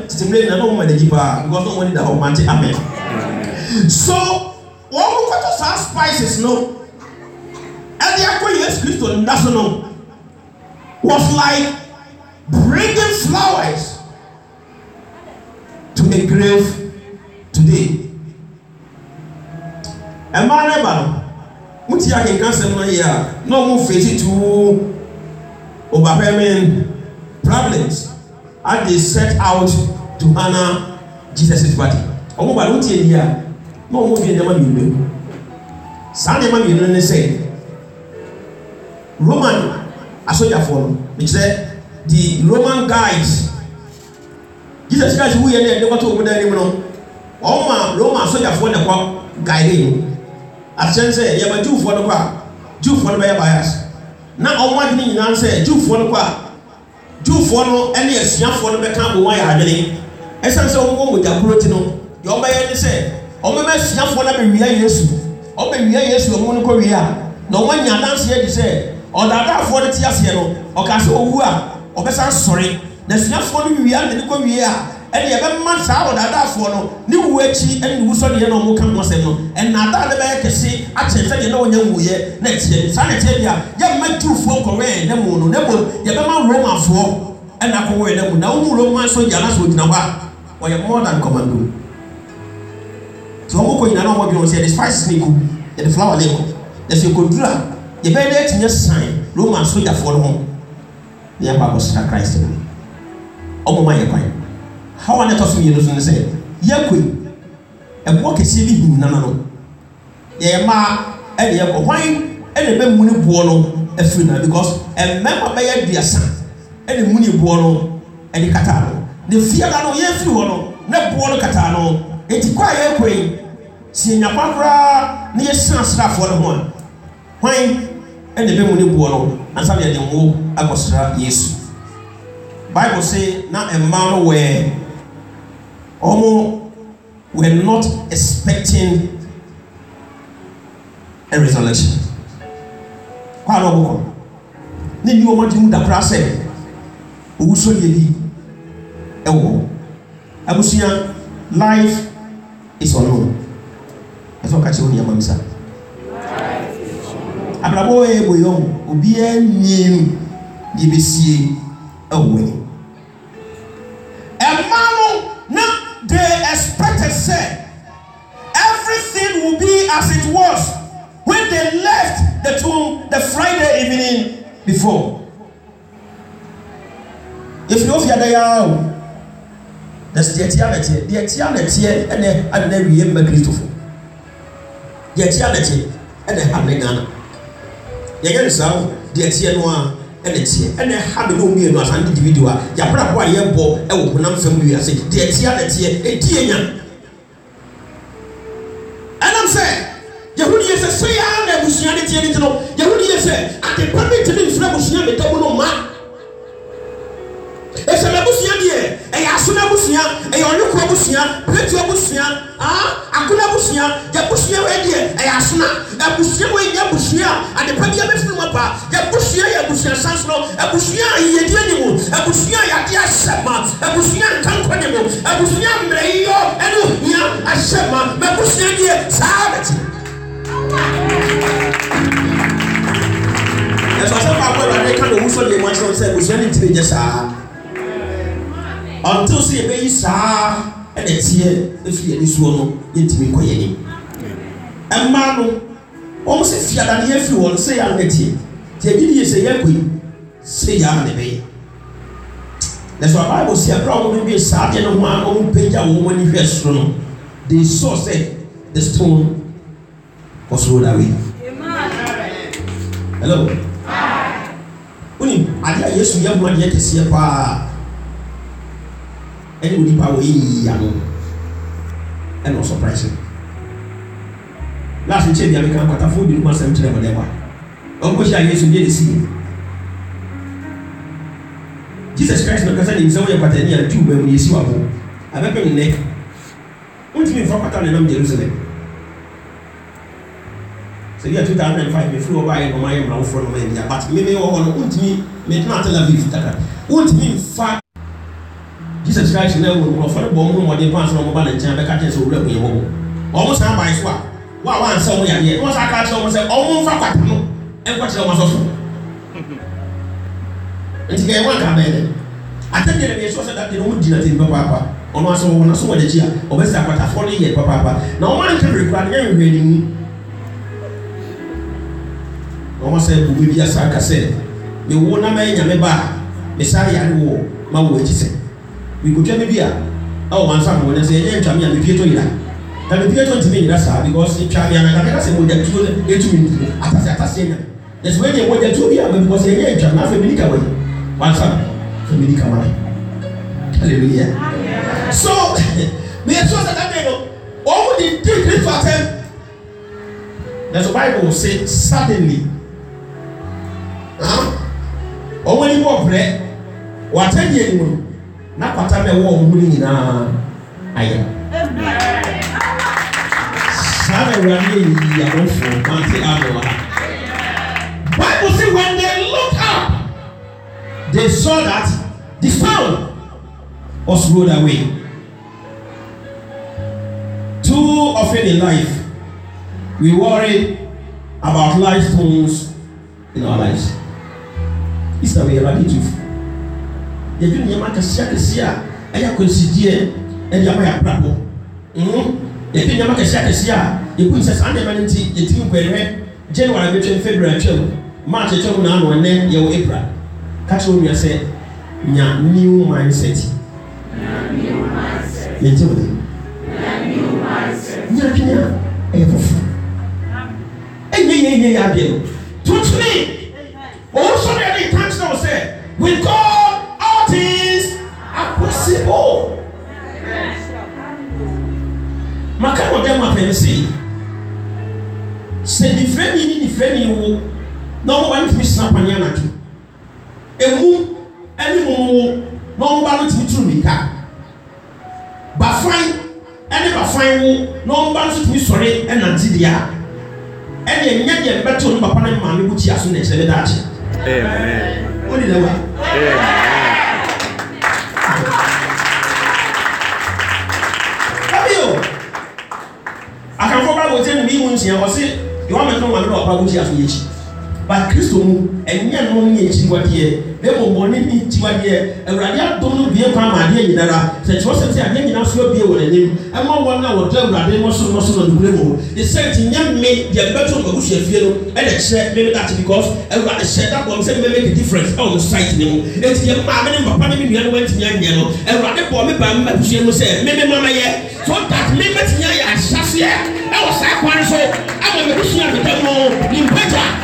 stimulate na no woman dey because no money that whole man amen. So what we got to say spices no and the aqua yes Christo national was like bringing flowers to a grave today. And my neighbor, what you can cancel my year, no more face to overwhelming problems as they set out to honor Jesus' body. Oh, but what you hear, no more than the Sunday, my say Roman, I saw your phone, which said the Roman guys. Jesus Christ, who are there, never told me that anymore. Oh, my Roman soldier for the guiding. I say, you have a Jew for the car, Jew for the bias. Now, all my thing answer, Jew for the car, Jew for no, any young for the become why I did. As I saw with your protein, your buyer say, oh, my best young for the yes, oh, baby, yes, you want to Korea. No one you dance here to say, or that for the Tiasiano, or Castle, who are, or better sorry. There's not for me, we are the Korea, and the other months out of that for no new witchy and who saw the no come was and not that back can see, I said, you know, young year next year, Sanitaria, young man two for Korean, the moon, the Roman for, and I can wear them no Roman so jealous with Nawa, or you're more than commando. So, I know what you say, the spice me and the flower label. There's a good drug, the better to just sign Roman soldier for home. The Bible said Christ. Oh my God! How on earth you listen to say? Yakui, and walk a silly no. Ye ma, and ye wine, and a muni buono, a funeral because a member by a dear son, and a muni buono, and the catano. The fiano, yes, you know, no buono catano, it's quite a queen. See, Napara, near San Staff for the one. Wine, and the muni buono, and some of them move Agostra, yes. Bible say now a man were not expecting a resurrection. Quite a lot. Then you want to move the process. Who so ye Abusia, life is unknown. That's what catch you on your mamsa. Abraboe boyom, ubie nim, gibisi away. And man, now they expected say everything will be as it was when they left the tomb the Friday evening before. If you know they are, that's the eternity and then remember Christopher. The eternity and then have Ghana. The yourself, the eternity. And then have no me no as an individual. Ya bra boy ye bo e wo honam fam wi ase. De atia e die nya. And I'm saying, Yehudi ye say ya na busua de tie ni no. Yehudi ye say at the permit ni fura busua me tabu no ma. E se na busua de e ya so na busua e ya onye ko busua, pretu busua, akuna busua, ya busua we de e ya so na busua we ya busua at the permit me fura pa. Abusia ya busia sansno abusia yedi animu abusia ya dia sema abusia nkanko nemu abusia mreyo enu hia asema abusia die saabeti eso sema kwa ba dey kan wo so dey want to say abusia ni tire jesa until see be yi saa e dey tie efi eni suo no yentimi koye ni emma no o se fiada ne efi won say ya netie. Tell say say that's why Bible says probably be a certain one on page a woman if you they saw say the stone was rolled away. Hello. I yes you have one yet to see anybody power and no surprising. Last year they become quite a food you must have whatever. Jesus Christ no kasa ni nsawo ye patani ya tu bam yesi wabo abebe ne untimi fa patani na Jerusalem so ya 2005 me flew over no my brown from India but me wo hono untimi me na Tel Aviv taka untimi fa Jesus Christ na wo for the bomb mo dey pass no mo ba na ntia be ka ten so wura ku ye wo o mo san ban so a wa ansa mo ya de mo sa ka che mo se o mo fa kwata no en kwa che mo so so nti ke wa ka be de atende be so se da de no di na tin papa ono aso wo na so wo de chi a o be sa kwata fo ne ye papa na o man ka rekwa na hwe ni o mo se bu bi asa ka se me wo na me nya me ba me sa ya wo ma wo chi se we go tell me bia oh one time when I say yeah twa me am pieto ira na me pieto ntimi ira sa because twa me na ka say mo ja tuo etu minute atase nya that's when you want to be am because yeah twa na family ka we one time family ka ma hallelujah so me so that day no all the things for them there's a Bible say suddenly o wani mo bre wa tanye ni mo na kwata me wo ohun ni nyina aya sabe wani yi ya go for manti ado Bible say when they looked up they saw that the stone was rolled away. Too often in life we worry about life stones in our lives. It's the way about it too. You do not make a shakesia, and you consider and you may have problem. You do not make a shakesia, you put us under manity, the team where January between February, March, and then your April. Catch on you say, new mindset. New mindset. To me, also many times now say, with God, all things are possible. Makano dem apensi. Say the friend you no one to snap anyana to. Emu any mo no one to true mika. But fine, any but fine no one to me sorry and antidia. Any nyanya beto no papa na mama buti aso na chele dachi. Amen. Only the way. Amen. I can forget what tell me when she was say you want me to know papa buti aso yechi. But Christo mu enya no ni echi wadie. Be mo boni ni echi wadie. Awurade adom no bie kwa ma de nyinara. Se cho se ade nyina so bie wo nanim. E ma won na wo do awurade mo so no dure mo. The saint nyam me de beto mo buhia fie no e de kire me that because awurade said that bomb say me make a difference on the site ni mo. Enti ye ma me ne papa ne me nua no wanti nya nya no. Awurade bo me ba me buhia mo say me mama ye. So that me metinya ya asase e wo sa kwan so e mo me buhia me dem mo ni mpaja.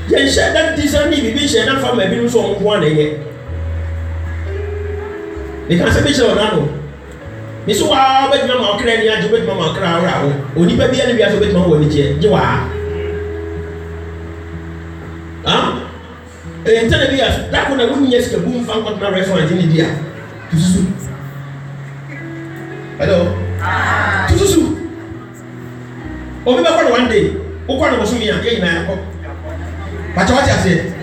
Yen share that discerning bibi share na fam ebi so on kwa na ye. They can say be share na no. Me so wa be ma okra ni aje be ma okra ora ho. Oni pa bia ne bia so be ma wo ni je wa. Entene bia da ko na wunye ska bum fan ko na restaurant ni dia. Tususu. Hello. Tususu. Obi ba ko one day. O ko na mo so mi ya ye na ko. But what I said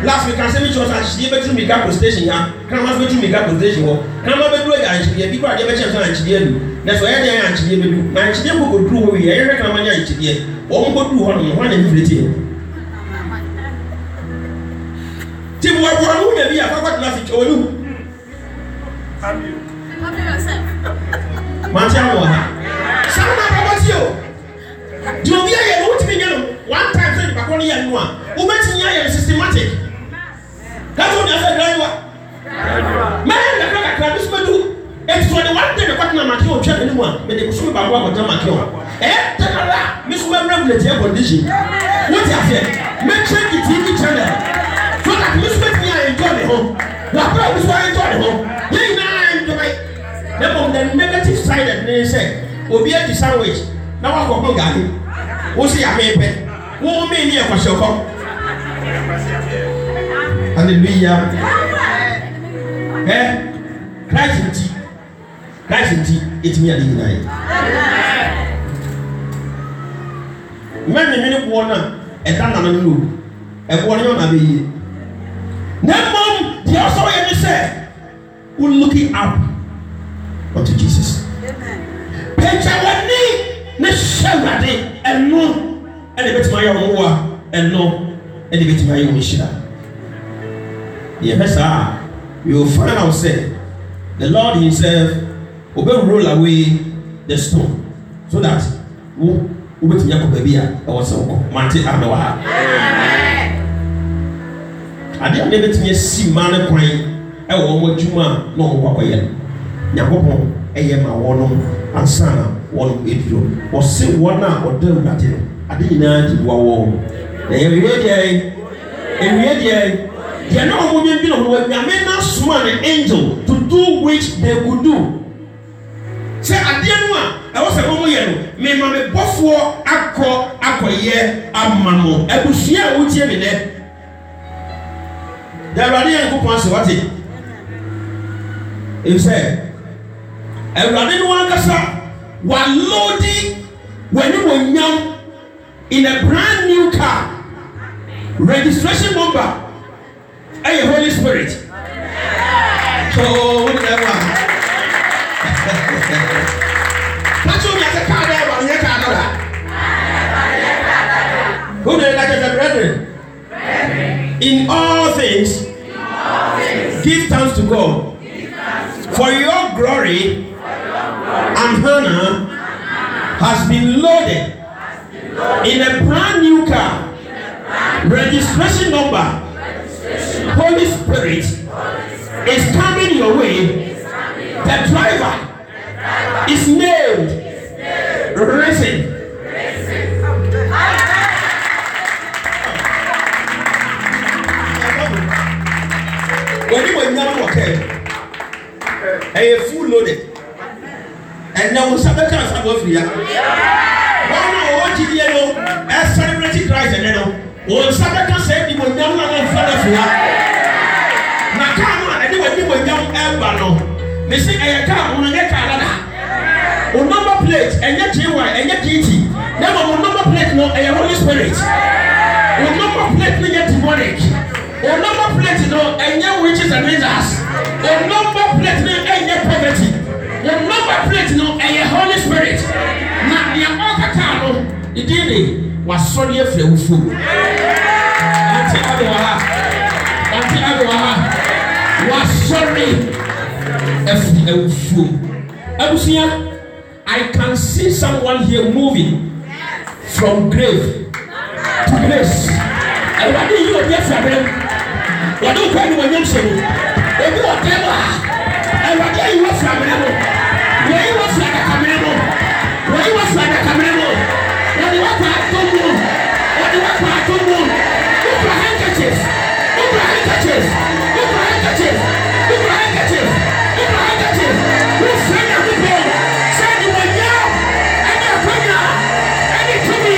last week, I said, which was actually able to make up station. Come on, to make up station. Come on, do it. Actually, people are never chance to actually. That's why I actually do. My actually go through we are recommend actually. One go through one and everything. Tim, what would be a forgot nothing to you? Mantiano, someone about you. Do you hear what me? One time, Bakoni and one. Who met in here systematic? That's what I said, graduate. Man, the crack at this do. It's 21 day, the partner Makio, check anyone, but they pursue about what Makio. Miss Webber, the air condition. What I said, make sure the TV channel. So that Miss Whitney and Johnny home. What was why I told home? Hey, now I enjoy. Then on the negative side, that they say, will be at the sandwich. Now I go home, we'll see a paper. Who may near for show? Hallelujah. Christ, it's me a deny. Many minute warner, a done on a blue, a warrior, who looking up unto Jesus. Pejawani ne shawade eno ene betima ya owa eno ene betima ya omishira. Yes, you will find out say the Lord himself will roll away the stone so that who betim ya ko baby a was so mante amewa ha. Ade ade betim ya si man kwan e wo mo dwuma na wo kwakoye. Nyakopon eye ma wono ansana wono eduro. O se wona odam bate no. Ade nyina di wo wo. Na ye ready they are not moving below. We are made now summon an angel to do which they could do. Say at the end one, I was a woman yellow. Me mamma before ako ye amamo. Ebushia would hear me there. There are any good ones. What it? You say, I ran one cassa, one loading when you were young in a brand new car. Registration number. Hey, Holy Spirit. So, whatever. That's all you have to call there, but you can't know that. Who do you like as a brethren? In all things, give thanks to God. For your glory and honor has been loaded in a brand new car. Registration number. Holy Spirit is coming your way. The driver is nailed, risen. When you were young, okay, a full loaded, and now we have a chance to go for you. One as celebrating Christ and then. One Sabbath said you were young and father for her. Nakama, and you were young and bano. Missing a car on a Canada. On number plate, and yet you were, and yet eating. Never on number plate, no, a Holy Spirit. On number plate, no, yet demonic. On number plate, no, and young witches and wizards. On number plate, no, and yet poverty. On number plate, no, and a Holy Spirit. Now, the Amaka, it did. Was sorry if you fool. Auntie Abiwaha was sorry if you fool. Abusia, I can see someone here moving from grave to grace. And what do you get from them? What do you call when you say? If you are clever, and what do you want from them? Where you was like a camera? Where you was like a camera? What do you want? What do you want? Look for handkerchiefs. Look for handkerchiefs. Look for handkerchiefs. Look for handkerchiefs. Look for handkerchiefs. We'll send everything. Send you one now. And you're coming out. And it's to me.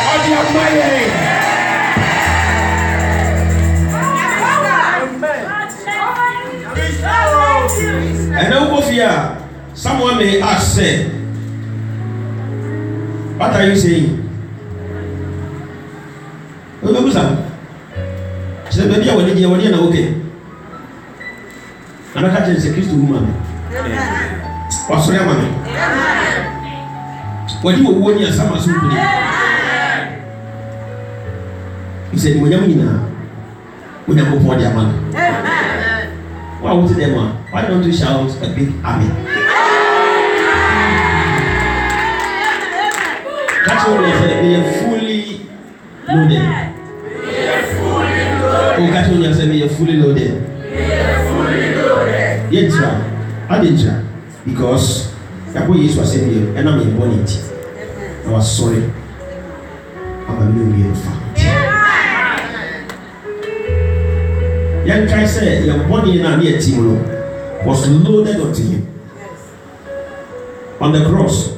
On your money. And over here, someone may ask, say, what are you saying? Baby, I will need you okay. I'm not catching the Christ woman. What's your money? What do you want your summer soup? He said, when you're going your money. Why would they want? Why don't you shout a big amen? That's what they said. We are fully loaded. Oh, catch on yourself, you're fully loaded. Yes, right. I didn't try. Because that boy is was saying, and I'm in bonnet. I was sorry. I'm a new family. Young guy said, your body in our near team was loaded onto him on the cross.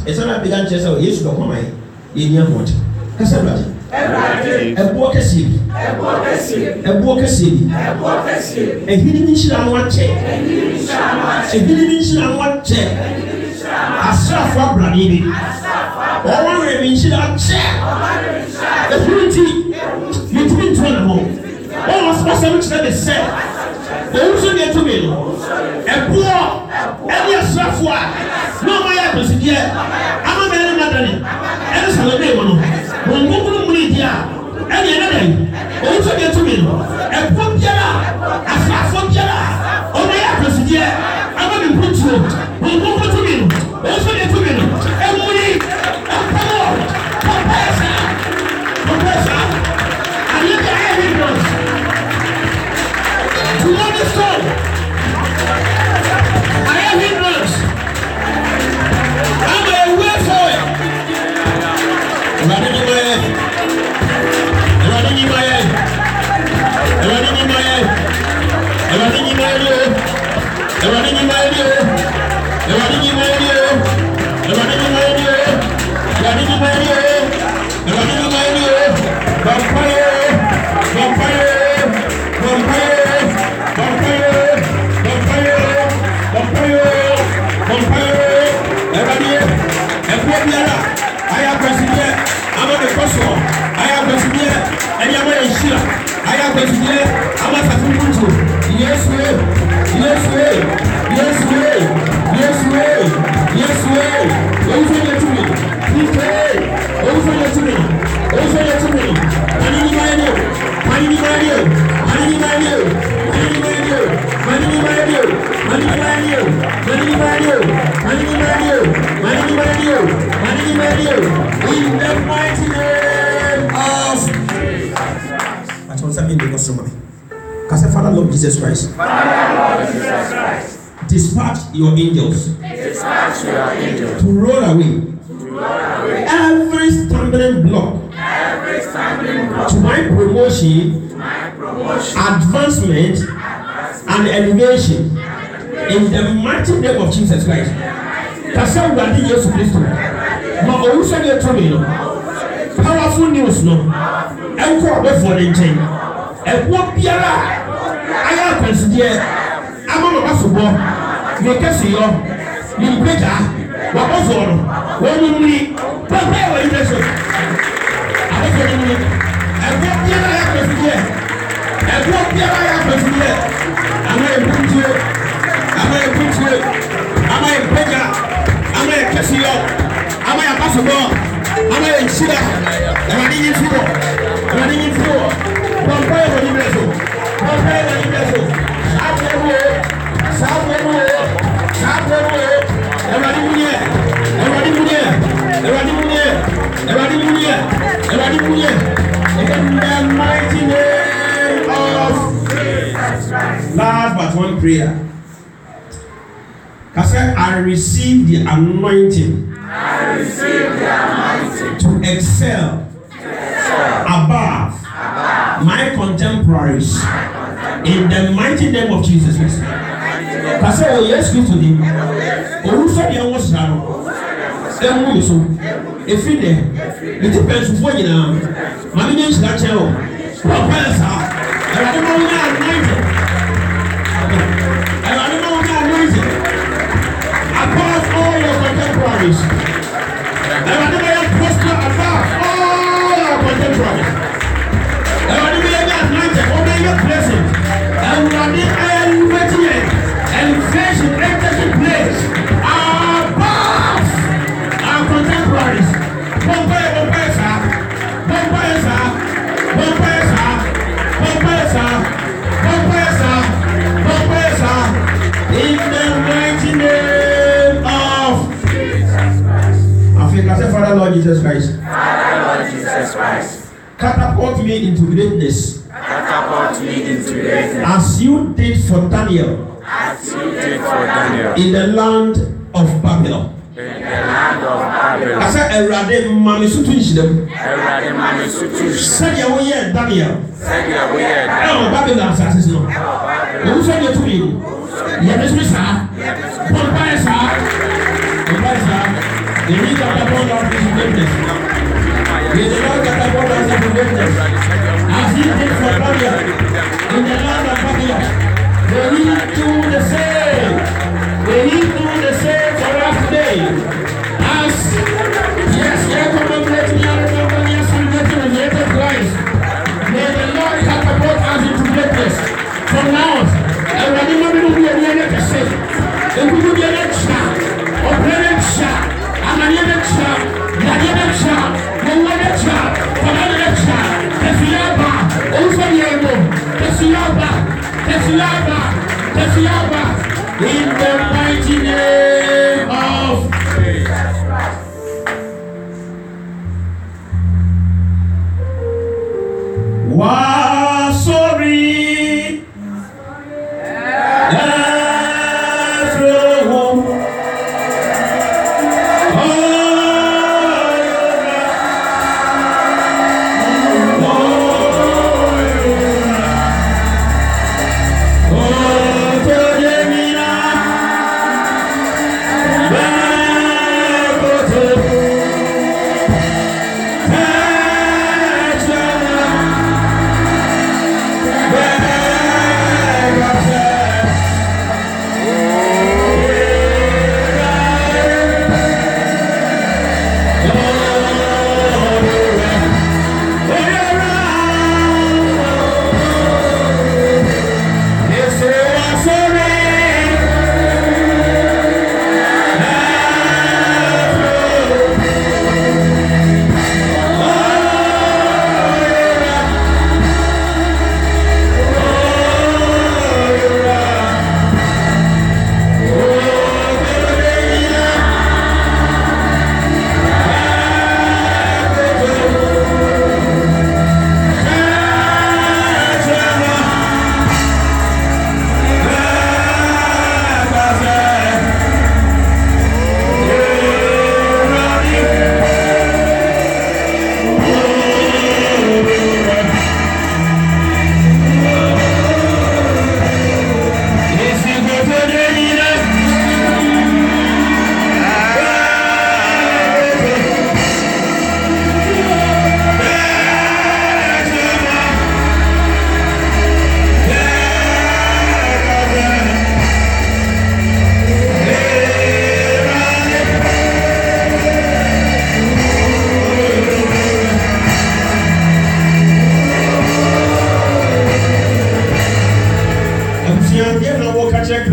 It's not a big answer, so you should come in your what? Cassandra. A walk a city. A walk a city. A hidden shall one check. A hidden shall one check. A staff of Brandy. Or one remain shall check. The purity between 12 more. All was possible to the set. Those me no e boa e dia srafo a no ma ya presidie ama me ne madani e so le dey mo no mo ngunu mu ni dia e dia na dai o so dey to me no e boa biara asrafo biara o ma ya presidie ama me putro mo ngunu to me no o so dey to me no e mu ni Professor, I live the evidence. To understand, I have hindrance. I'm a way for it. Running in my head. Running in my head. Running in my head. Running in my head. Running in my head. Running in my head. Running in my head. Running in my head. Vampire. I am president. I'm on the crosswalk. I am president. And I'm a shira. I am president. I'm a Safukutu. Yes, way. Yes, way. Yes, way. Yes, way. Yes, way. Over the to me. Please pay. Over the to me. Over the to me. Money by you. Money by you. Money by you. Money by you. Money by you. Money by you. Money by you. Money by you. Money by you. Money by you. In the mighty name of Jesus. But what's happening in the customer? Because Father Lord Jesus Christ. Dispatch your angels. Dispatch your angels. To roll away. Every stumbling block. To my promotion. Advancement. And elevation. In the mighty name of Jesus Christ. That's how we are doing Jesus Christ. But also get to me. Powerful news no. And for the chain. And what Piara I am considered. I'm on a basketball. You can see your better. What was on? What will we prepare when you listen? I was going to and what Piara I am considered. And what Piara I am considered. I'm going to put you. I'm going to put you. I'm going to put you. I'm going to kiss you. I'm going to basketball. I'm going to see that. I'm going to see that. I'm going to see that. Prepare when you listen. Prepare when you listen. In the mighty name of last but one prayer. I said, I receive the anointing. To excel above my contemporaries. In the mighty name of Jesus Christ. I said, oh yes, go to them. Oh, who said you was now? So if you there, it depends on what you know. My name is Rachel. Professor, I don't know how anointed. I don't know how anointed. Above all your contemporaries. I don't know how prosper above all your contemporaries. I don't know how anointed. Obey your blessings. And what the elevation taking place above our contemporaries. In the mighty name of Jesus Christ. I think I said, Father Lord Jesus Christ. Father Lord Jesus Christ. Catapult me into greatness. Catapult me into greatness. As you did for Daniel. As you did for Daniel. In the land of Babylon. In the land of Babylon. I said, Erade Mami Sutu Ishidem. Erade Mami Sutu. Said ya we Daniel. Said ya we Daniel. Babylon says no. Who said you to me? Yes, sir. Compare, sir. Compare, sir. The need of the bond of his forgiveness. The Lord of the bond of his forgiveness. As he did for Daniel in the land of Babylon. They need to do the same. They need to do the same for us today. As yes, commemorate me and remember me as celebrating the death of Christ. May the Lord catapult us into greatness from now on. And when you In the mighty name of Jesus. Wow, sorry.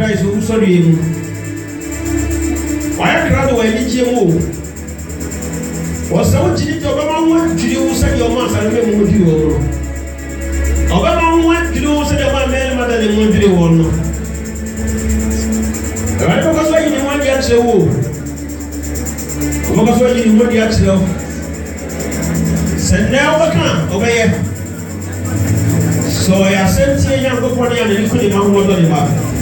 Christ who sorry him. Why crowd when you move? Was so cheap to Obama to you said your master and move you. Obama went to do said about man mother than one to one. I don't know why you want the actual woo. Because when you want the actual said now over here. So I sent you a young company and you couldn't have one of them.